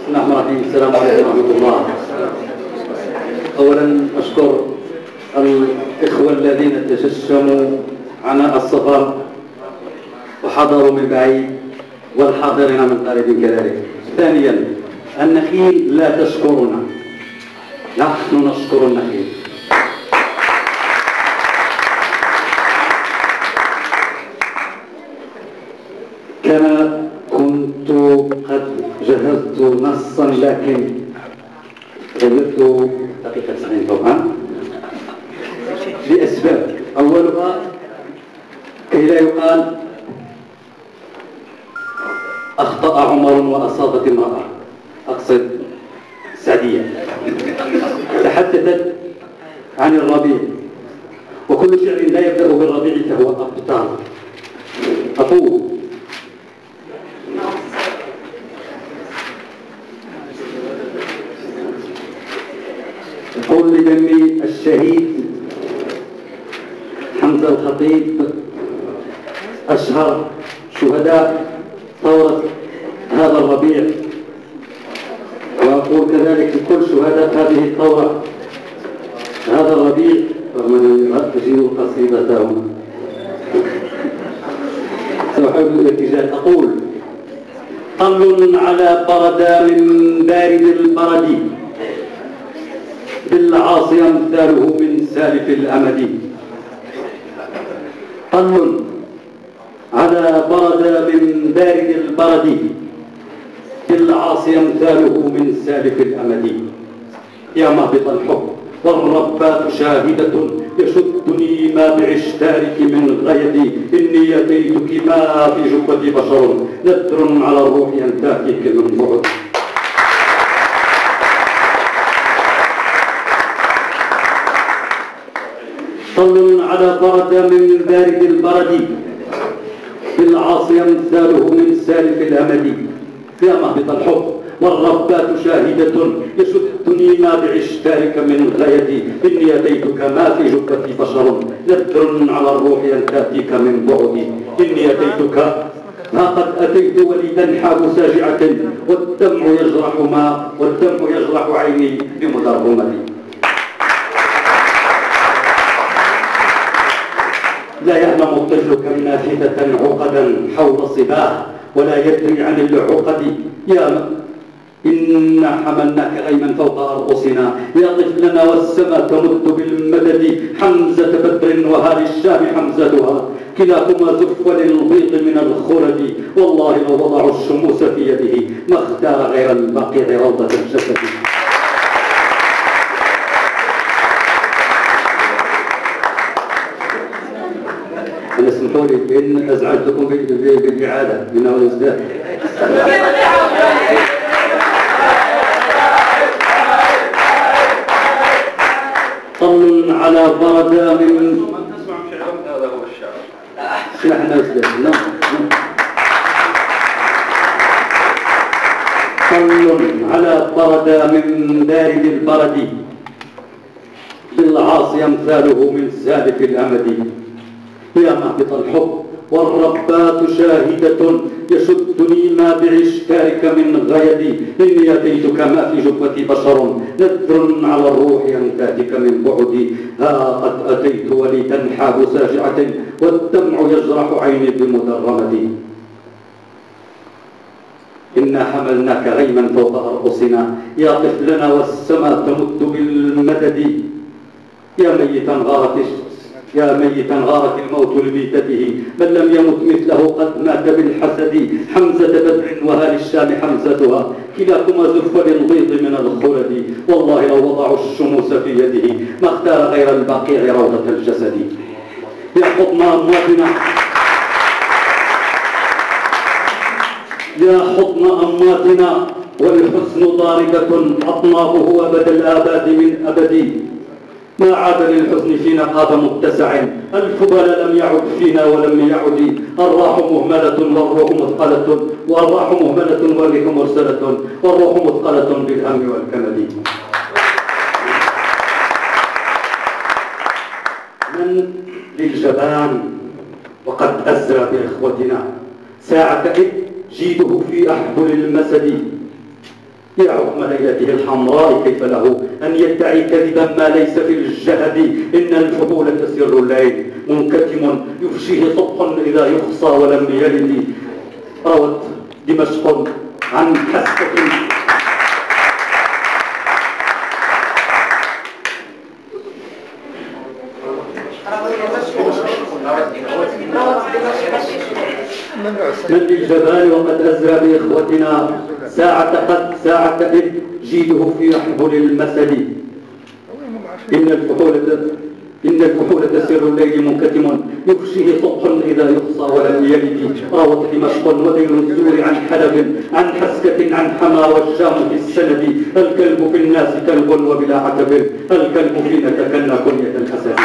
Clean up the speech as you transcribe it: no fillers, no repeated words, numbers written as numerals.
بسم الله الرحمن الرحيم. السلام عليكم ورحمة الله. أولا أشكر الإخوة الذين تجشموا عناء السفر وحضروا من بعيد والحاضرين من قريب كذلك. ثانيا النخيل لا تشكرنا، نحن نشكر النخيل. كما كنت قد جهزت نصا لكن غيرت دقيقة 90 طبعا لأسباب. أولها كي لا يقال أخطأ عمر وأصابت امرأة، أقصد سعدية تحدثت عن الربيع، وكل شعر لا يبدأ بالربيع فهو أبتر. أقول قل لدمي الشهيد حمزة الخطيب أشهر شهداء ثورة هذا الربيع، وأقول كذلك لكل شهداء هذه الثورة هذا الربيع، رغم أنني أجيد قصيدتهم سأحاول الارتجال. أقول طل على بردام بارد البرد بالعاصي أمثاله من سالف الأمد. طل على بردام بارد البرد بالعاصي أمثاله من سالف الأمد. يا مهبط الحب والربات شاهدة يشدني ما بعشتارك من غيدي. إني أتيتك ما في جبتي بشر نذر على الروح ينتهيك من بعد. طل على بردام من بارد البرد بالعاصي أمثاله من سالف الأمد. يا مهبط الحب والربات شاهدة يشدني ما بعشتارك من غيدي. إني أتيتك ما في جبتي بشر نذر على الروح ينتهيك من بعدي. إني أتيتك ما قد أتيت وليدا حاب ساجعة والدمع يجرح عيني بمدرهمتي. لا يعلم الطفل كم نافذة عقدا حول صباه ولا يدري عن العقد. يا إنا حملناك غيما فوق أرؤوسنا يا طفلنا والسماء تمد بالمدد. حمزة بدر وهذه الشام حمزتها كلاكما زف للبيض من الخلد. والله لو وضعوا الشموس في يده ما اختار غير البقيع روضة الجسد. أنا اسمحوا لي بإن أزعجتكم بالإعادة إنه يزداد. طل على بردام من تسمع شعرهم هذا هو الشعر. نحن نزداد. طل على بردام من بارد البرد بالعاصي أمثاله من سالف الأمد. يا مهبط الحب والربات شاهدة يشدني ما بعشتارك من غيدي. إني أتيتك ما في جبتي بشر نذر على الروح ينتهيك من بعدي. ها قد أتيت وليدا حاب ساجعة والدمع يجرح عيني بمدرمتي. إنا حملناك غيما فوق أرؤوسنا يا طفلنا والسماء تمد بالمدد. يا ميتا غارت الموت لميتته من لم يمت مثله قد مات بالحسد. حمزة بدر وهال الشام حمزتها كلاكما زف للبيض من الخلد. والله لو وضعوا الشموس في يده ما اختار غير البقيع روضة الجسد. يا حضن أمواتنا يا حضن أمواتنا والحزن ضاربة أطنابه أبد الآباد من أبدي. ما عاد للحزن فينا قاب متسع الفضل لم يعد فينا ولم يعد. الراح مهملة والروح مثقلة والراح مهملة والريح مرسلة والروح مثقلة بالهم والكمد. من للجبان وقد أزرى بإخوتنا ساعة إذ جيده في أحبل المسد. يا حكم ليلته الحمراء كيف له أن يدعي كذبا ما ليس في الجهد. إن الفحول تسر الليل منكتم يفشيه صبح إذا يخصى ولم يلد. روت دمشق عن حسكة من للجبال وقد أزرى بإخوتنا ساعة إذ جيده في يحبل المسد. إن الفحول تسير الليل منكتم يفشيه صبح إذا يخصى ولم يلد. راوت دمشق ودير الزور عن حلب عن حسكة عن حما والشام في السند. الكلب في الناس كلب وبلا عتب الكلب فينا تكنى كنية الأسد.